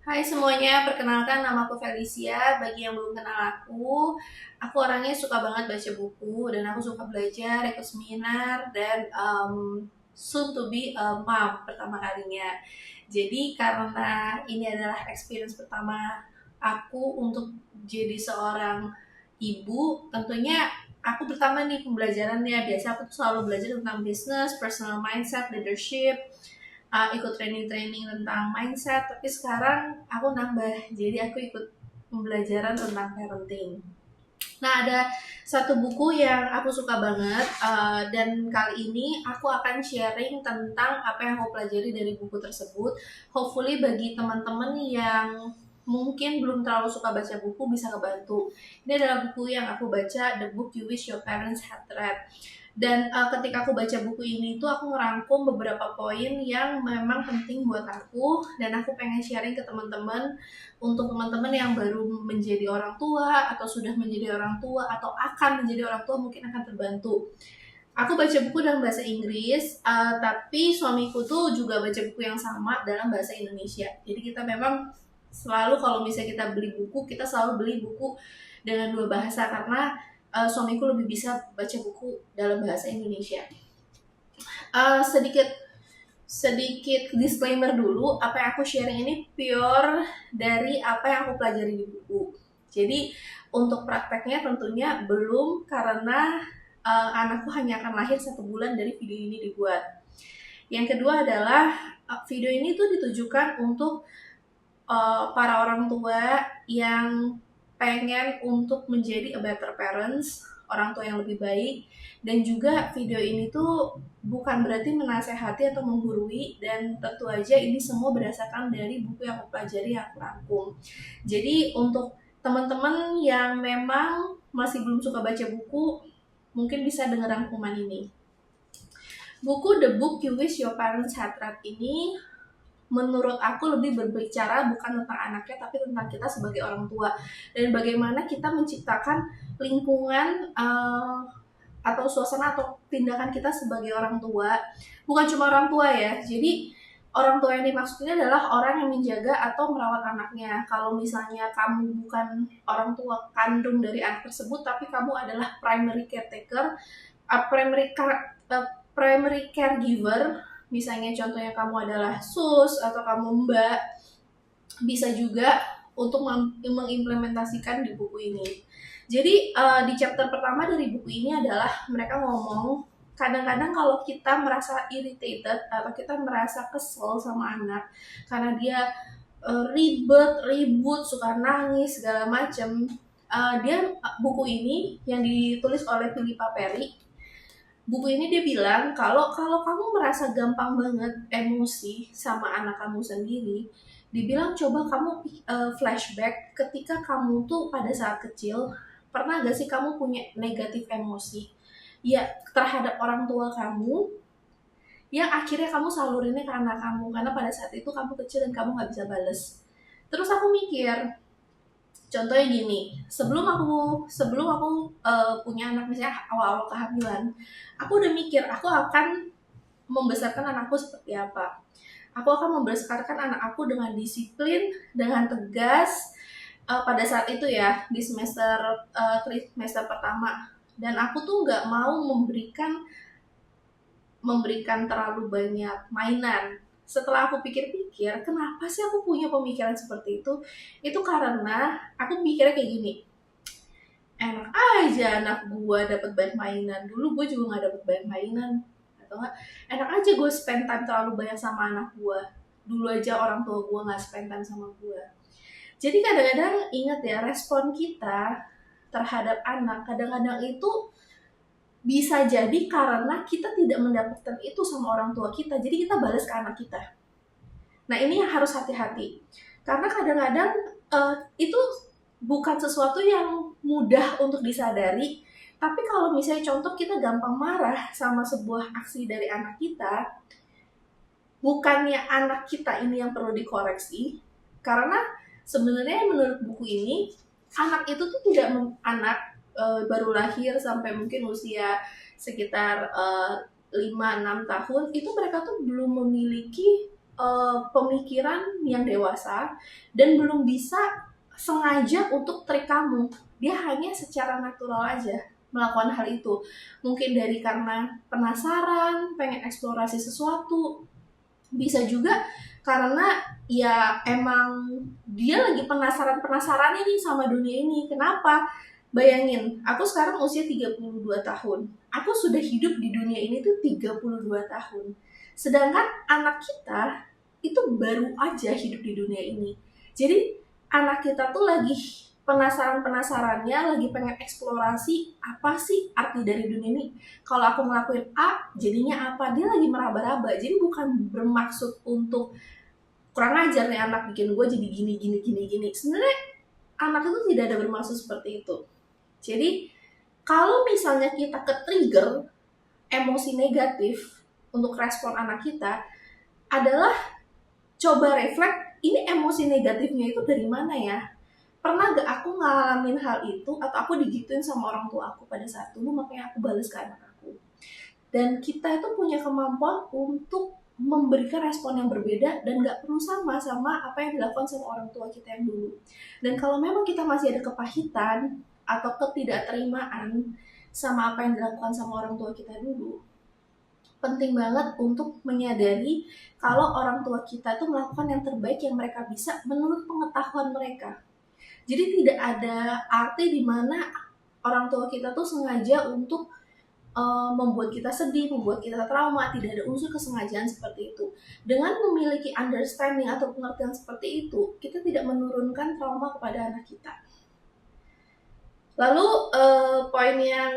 Hai semuanya, perkenalkan nama aku Felicia. Bagi yang belum kenal aku orangnya suka banget baca buku dan aku suka belajar, ikut seminar dan soon to be a mom pertama kalinya. Jadi karena ini adalah experience pertama aku untuk jadi seorang ibu, tentunya aku pertama nih pembelajarannya. Biasa aku tuh selalu belajar tentang business, personal mindset, leadership, ikut training-training tentang mindset, tapi sekarang aku nambah, jadi aku ikut pembelajaran tentang parenting. Nah, ada satu buku yang aku suka banget, dan kali ini aku akan sharing tentang apa yang aku pelajari dari buku tersebut. Hopefully bagi teman-teman yang mungkin belum terlalu suka baca buku bisa kebantu. Ini adalah buku yang aku baca, The Book You Wish Your Parents Had Read. Dan ketika aku baca buku ini tuh aku ngerangkum beberapa poin yang memang penting buat aku dan aku pengen sharing ke teman-teman, untuk teman-teman yang baru menjadi orang tua atau sudah menjadi orang tua atau akan menjadi orang tua, mungkin akan terbantu. Aku baca buku dalam bahasa Inggris, tapi suamiku tuh juga baca buku yang sama dalam bahasa Indonesia. Jadi kita memang selalu, kalau misalnya kita beli buku, kita selalu beli buku dengan dua bahasa karena suamiku lebih bisa baca buku dalam bahasa Indonesia. Sedikit sedikit disclaimer dulu, apa yang aku sharing ini pure dari apa yang aku pelajari di buku. Jadi untuk prakteknya tentunya belum, karena anakku hanya akan lahir 1 bulan dari video ini dibuat. Yang kedua adalah video ini tuh ditujukan untuk para orang tua yang pengen untuk menjadi a better parents, orang tua yang lebih baik. Dan juga video ini tuh bukan berarti menasehati atau menggurui, dan tentu aja ini semua berdasarkan dari buku yang aku pelajari, yang aku rangkum. Jadi untuk teman-teman yang memang masih belum suka baca buku, mungkin bisa dengar rangkuman ini. Buku The Book You Wish Your Parents Had Read ini menurut aku lebih berbicara bukan tentang anaknya, tapi tentang kita sebagai orang tua dan bagaimana kita menciptakan lingkungan atau suasana atau tindakan kita sebagai orang tua. Bukan cuma orang tua ya, jadi orang tua yang dimaksudnya adalah orang yang menjaga atau merawat anaknya. Kalau misalnya kamu bukan orang tua kandung dari anak tersebut, tapi kamu adalah primary caretaker, primary caregiver, misalnya contohnya kamu adalah sus atau kamu mbak, bisa juga untuk mengimplementasikan di buku ini. Jadi di chapter pertama dari buku ini adalah mereka ngomong, kadang-kadang kalau kita merasa irritated atau kita merasa kesel sama anak karena dia ribut, suka nangis segala macem, buku ini yang ditulis oleh Philippa Perry. Buku ini dia bilang kalau kamu merasa gampang banget emosi sama anak kamu sendiri, dibilang coba kamu flashback ketika kamu tuh pada saat kecil, pernah gak sih kamu punya negatif emosi ya terhadap orang tua kamu, yang akhirnya kamu salurinnya ke anak kamu karena pada saat itu kamu kecil dan kamu nggak bisa bales. Terus aku mikir, contohnya gini, sebelum aku punya anak, misalnya awal-awal kehamilan, aku udah mikir aku akan membesarkan anakku seperti apa. Aku akan membesarkan anak aku dengan disiplin, dengan tegas, pada saat itu ya, di trimester pertama. Dan aku tuh nggak mau memberikan terlalu banyak mainan. Setelah aku pikir-pikir, kenapa sih aku punya pemikiran seperti itu? Itu karena aku mikirnya kayak gini, enak aja anak gue dapat banyak mainan, dulu gue juga nggak dapat banyak mainan. Atau nggak, enak aja gue spend time terlalu banyak sama anak gue, dulu aja orang tua gue nggak spend time sama gue. Jadi kadang-kadang ingat ya, respon kita terhadap anak kadang-kadang itu bisa jadi karena kita tidak mendapatkan itu sama orang tua kita, jadi kita balas ke anak kita. Nah ini yang harus hati-hati, karena kadang-kadang itu bukan sesuatu yang mudah untuk disadari. Tapi kalau misalnya contoh kita gampang marah sama sebuah aksi dari anak kita, bukannya anak kita ini yang perlu dikoreksi, karena sebenarnya menurut buku ini, anak itu tuh tidak baru lahir sampai mungkin usia sekitar 5-6 tahun, itu mereka tuh belum memiliki pemikiran yang dewasa dan belum bisa sengaja untuk trik kamu. Dia hanya secara natural aja melakukan hal itu. Mungkin dari karena penasaran, pengen eksplorasi sesuatu. Bisa juga karena ya emang dia lagi penasaran-penasarannya nih sama dunia ini. Kenapa? Bayangin, aku sekarang usia 32 tahun. Aku sudah hidup di dunia ini tuh 32 tahun. Sedangkan anak kita itu baru aja hidup di dunia ini. Jadi anak kita tuh lagi penasaran-penasarannya, lagi pengen eksplorasi apa sih arti dari dunia ini. Kalau aku ngelakuin A, jadinya apa? Dia lagi meraba-raba. Jadi bukan bermaksud untuk kurang ajar nih anak bikin gue jadi gini. Sebenarnya anak itu tidak ada bermaksud seperti itu. Jadi kalau misalnya kita ke-trigger emosi negatif untuk respon anak kita, adalah coba reflect, ini emosi negatifnya itu dari mana ya? Pernah gak aku ngalamin hal itu, atau aku digituin sama orang tua aku pada saat dulu, makanya aku balas ke anak aku. Dan kita itu punya kemampuan untuk memberikan respon yang berbeda dan gak perlu sama apa yang dilakukan sama orang tua kita yang dulu. Dan kalau memang kita masih ada kepahitan atau ketidakterimaan sama apa yang dilakukan sama orang tua kita dulu, penting banget untuk menyadari kalau orang tua kita itu melakukan yang terbaik yang mereka bisa menurut pengetahuan mereka. Jadi tidak ada arti di mana orang tua kita tuh sengaja untuk membuat kita sedih, membuat kita trauma. Tidak ada unsur kesengajaan seperti itu. Dengan memiliki understanding atau pengertian seperti itu, kita tidak menurunkan trauma kepada anak kita. Lalu poin yang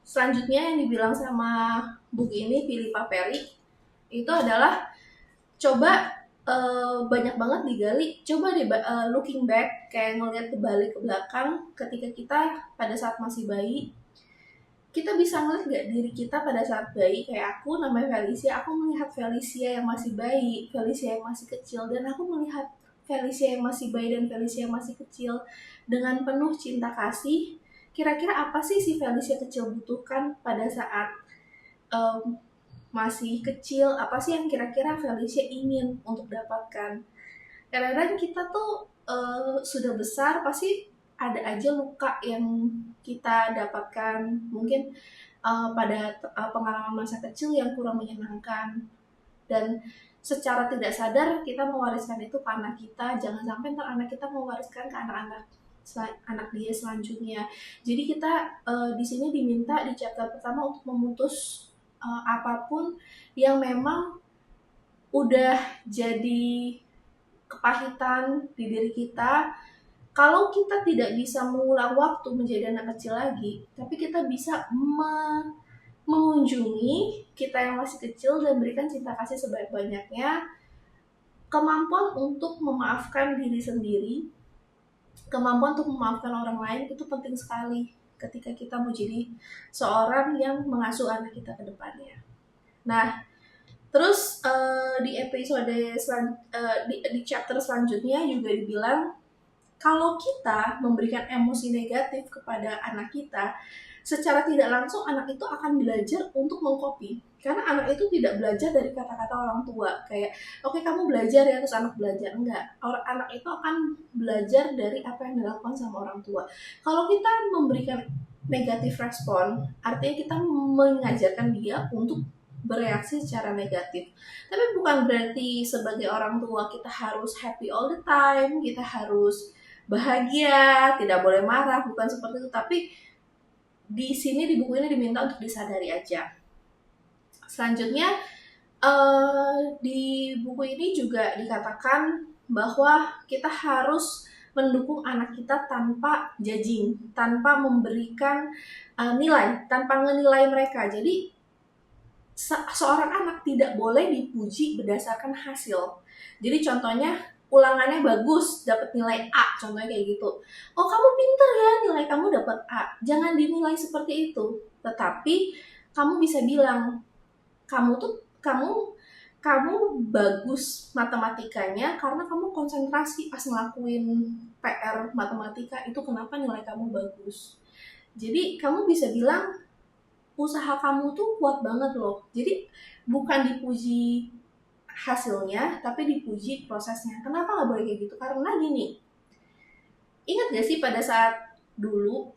selanjutnya yang dibilang sama buku ini, Philippa Perry, itu adalah coba banyak banget digali. Coba deh looking back, kayak ngeliat kebalik ke belakang ketika kita pada saat masih bayi. Kita bisa ngeliat gak diri kita pada saat bayi? Kayak aku namanya Felicia, aku melihat Felicia yang masih bayi, Felicia yang masih kecil, dan aku melihat Felicia yang masih bayi dan Felicia yang masih kecil dengan penuh cinta kasih. Kira-kira apa sih si Felicia kecil butuhkan pada saat masih kecil? Apa sih yang kira-kira Felicia ingin untuk dapatkan? Kadang-kadang kita tuh sudah besar, pasti ada aja luka yang kita dapatkan. Mungkin pada pengalaman masa kecil yang kurang menyenangkan. Dan secara tidak sadar kita mewariskan itu ke anak kita. Jangan sampai ntar anak kita mewariskan ke anak dia selanjutnya. Jadi kita di sini diminta di chapter pertama untuk memutus apapun yang memang udah jadi kepahitan di diri kita. Kalau kita tidak bisa mengulang waktu menjadi anak kecil lagi, tapi kita bisa mengunjungi kita yang masih kecil dan berikan cinta kasih sebanyak-banyaknya, kemampuan untuk memaafkan diri sendiri, kemampuan untuk memaafkan orang lain itu penting sekali ketika kita mau jadi seorang yang mengasuh anak kita ke depannya. Nah, terus di episode di chapter selanjutnya juga dibilang kalau kita memberikan emosi negatif kepada anak kita, secara tidak langsung anak itu akan belajar untuk mengcopy. Karena anak itu tidak belajar dari kata-kata orang tua. Kayak, oke, kamu belajar ya, terus anak belajar. Enggak. Anak itu akan belajar dari apa yang dilakukan sama orang tua. Kalau kita memberikan negatif respon, artinya kita mengajarkan dia untuk bereaksi secara negatif. Tapi bukan berarti sebagai orang tua kita harus happy all the time, kita harus bahagia, tidak boleh marah, bukan seperti itu. Tapi di sini di buku ini diminta untuk disadari aja. Selanjutnya di buku ini juga dikatakan bahwa kita harus mendukung anak kita tanpa judging, tanpa memberikan nilai, tanpa menilai mereka. Jadi seorang anak tidak boleh dipuji berdasarkan hasil. Jadi contohnya ulangannya bagus, dapat nilai A, contohnya kayak gitu. Oh, kamu pinter ya, nilai kamu dapat A. Jangan dinilai seperti itu. Tetapi kamu bisa bilang, kamu bagus matematikanya karena kamu konsentrasi pas ngelakuin PR matematika itu, kenapa nilai kamu bagus. Jadi kamu bisa bilang, usaha kamu tuh kuat banget loh. Jadi bukan dipuji hasilnya, tapi dipuji prosesnya. Kenapa nggak boleh kayak gitu? Karena gini, ingat gak sih pada saat dulu,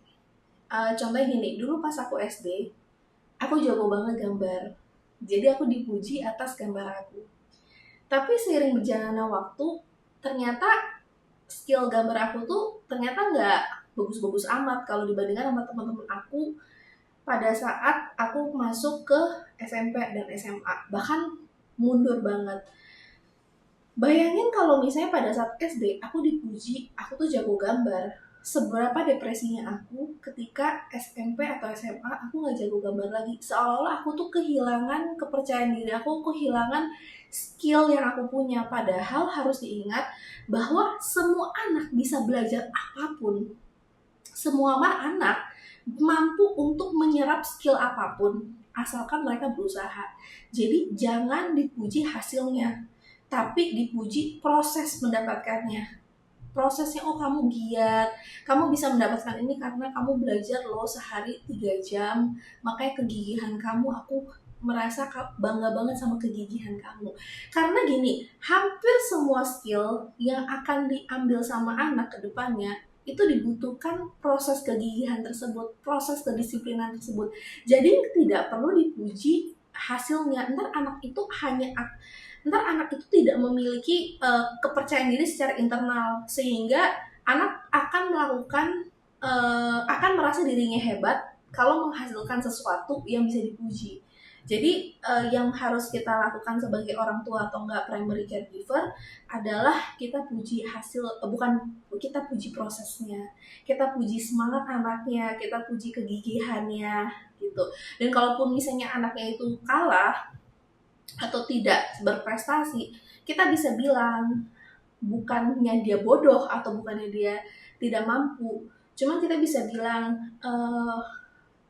contohnya gini, dulu pas aku SD, aku jago banget gambar. Jadi aku dipuji atas gambar aku. Tapi seiring berjalannya waktu, ternyata skill gambar aku tuh ternyata nggak bagus-bagus amat kalau dibandingkan sama teman-teman aku pada saat aku masuk ke SMP dan SMA. Bahkan mundur banget. Bayangin kalau misalnya pada saat SD aku dipuji, aku tuh jago gambar. Seberapa depresinya aku ketika SMP atau SMA aku nggak jago gambar lagi. Seolah-olah aku tuh kehilangan kepercayaan diri, aku kehilangan skill yang aku punya. Padahal harus diingat bahwa semua anak bisa belajar apapun. Semua anak mampu untuk menyerap skill apapun asalkan mereka berusaha. Jadi jangan dipuji hasilnya, tapi dipuji proses mendapatkannya. Prosesnya, oh kamu giat, kamu bisa mendapatkan ini karena kamu belajar loh sehari 3 jam, makanya kegigihan kamu, aku merasa bangga banget sama kegigihan kamu. Karena gini, hampir semua skill yang akan diambil sama anak ke depannya itu dibutuhkan proses kegigihan tersebut, proses kedisiplinan tersebut. Jadi tidak perlu dipuji hasilnya. Ntar anak itu tidak memiliki kepercayaan diri secara internal, sehingga anak akan akan merasa dirinya hebat kalau menghasilkan sesuatu yang bisa dipuji. Jadi yang harus kita lakukan sebagai orang tua atau enggak primary caregiver adalah kita puji bukan kita puji prosesnya, kita puji semangat anaknya, kita puji kegigihannya gitu. Dan kalaupun misalnya anaknya itu kalah atau tidak berprestasi, kita bisa bilang bukannya dia bodoh atau bukannya dia tidak mampu, cuman kita bisa bilang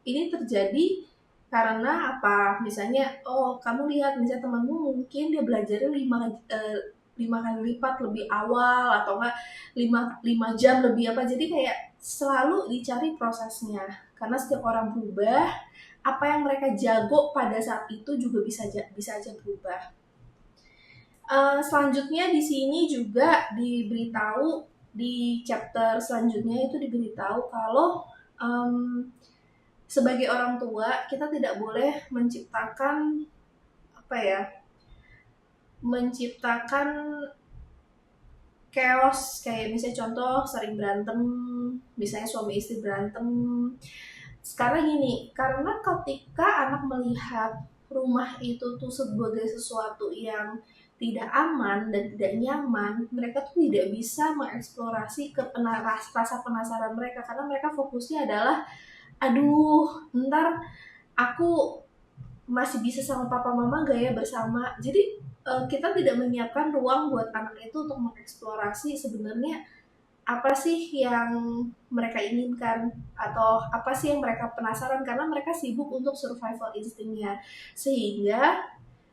ini terjadi karena apa? Misalnya, oh kamu lihat misalnya temanmu mungkin dia belajarnya 5 kali lipat lebih awal atau enggak 5 jam lebih apa. Jadi kayak selalu dicari prosesnya, karena setiap orang berubah. Apa yang mereka jago pada saat itu juga bisa aja berubah. Selanjutnya di sini juga diberitahu di chapter selanjutnya itu diberitahu kalau sebagai orang tua kita tidak boleh menciptakan chaos, kayak misalnya contoh sering berantem, misalnya suami istri berantem. Sekarang gini, karena ketika anak melihat rumah itu tuh sebagai sesuatu yang tidak aman dan tidak nyaman, mereka tuh tidak bisa mengeksplorasi rasa penasaran mereka, karena mereka fokusnya adalah aduh ntar aku masih bisa sama papa mama gak ya bersama. Jadi kita tidak menyiapkan ruang buat anak itu untuk mengeksplorasi sebenarnya apa sih yang mereka inginkan atau apa sih yang mereka penasaran, karena mereka sibuk untuk survival instingnya, sehingga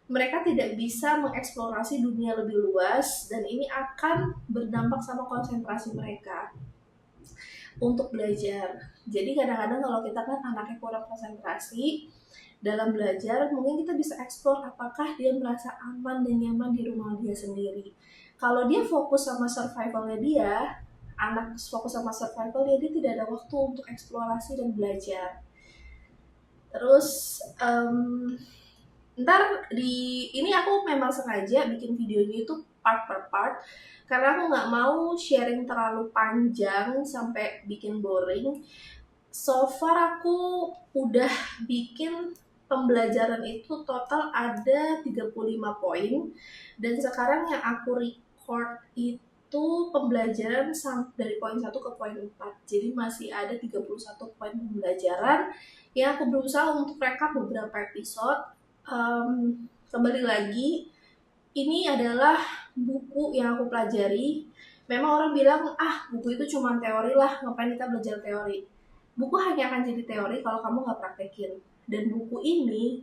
mereka tidak bisa mengeksplorasi dunia lebih luas, dan ini akan berdampak sama konsentrasi mereka untuk belajar. Jadi kadang-kadang kalau kita kan anaknya kurang konsentrasi dalam belajar, mungkin kita bisa eksplor apakah dia merasa aman dan nyaman di rumah dia sendiri. Kalau dia fokus sama survivalnya dia, anak fokus sama survival, dia tidak ada waktu untuk eksplorasi dan belajar. Terus ntar ini aku memang sengaja bikin videonya itu part per part, karena aku nggak mau sharing terlalu panjang sampai bikin boring. So far aku udah bikin pembelajaran itu total ada 35 poin, dan sekarang yang aku record itu pembelajaran dari poin 1 ke poin 4. Jadi masih ada 31 poin pembelajaran yang aku berusaha untuk rekap beberapa episode. Kembali lagi, ini adalah buku yang aku pelajari. Memang orang bilang, buku itu cuma teori lah, ngapain kita belajar teori. Buku hanya akan jadi teori kalau kamu nggak praktekin. Dan buku ini,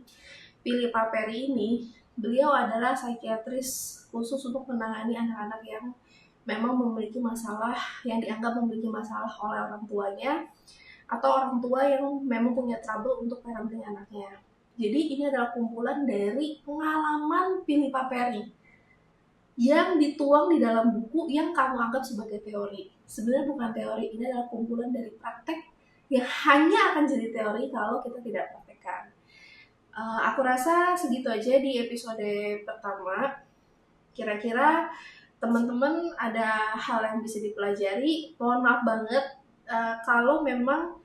Philippa Perry ini, beliau adalah psikiatris khusus untuk menangani anak-anak yang memang memiliki masalah, yang dianggap memiliki masalah oleh orang tuanya, atau orang tua yang memang punya trouble untuk parenting anaknya. Jadi ini adalah kumpulan dari pengalaman Philippa Perry. yang dituang di dalam buku yang kamu anggap sebagai teori. Sebenarnya bukan teori, ini adalah kumpulan dari praktek yang hanya akan jadi teori kalau kita tidak praktekkan. Aku rasa segitu aja di episode pertama. Kira-kira teman-teman ada hal yang bisa dipelajari. Mohon maaf banget kalau memang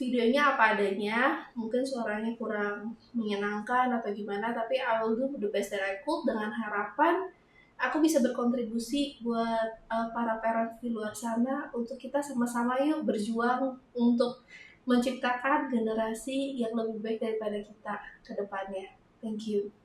videonya apa adanya, mungkin suaranya kurang menyenangkan atau gimana, tapi I will do the best that I could dengan harapan aku bisa berkontribusi buat para parents di luar sana untuk kita sama-sama yuk berjuang untuk menciptakan generasi yang lebih baik daripada kita ke depannya. Thank you.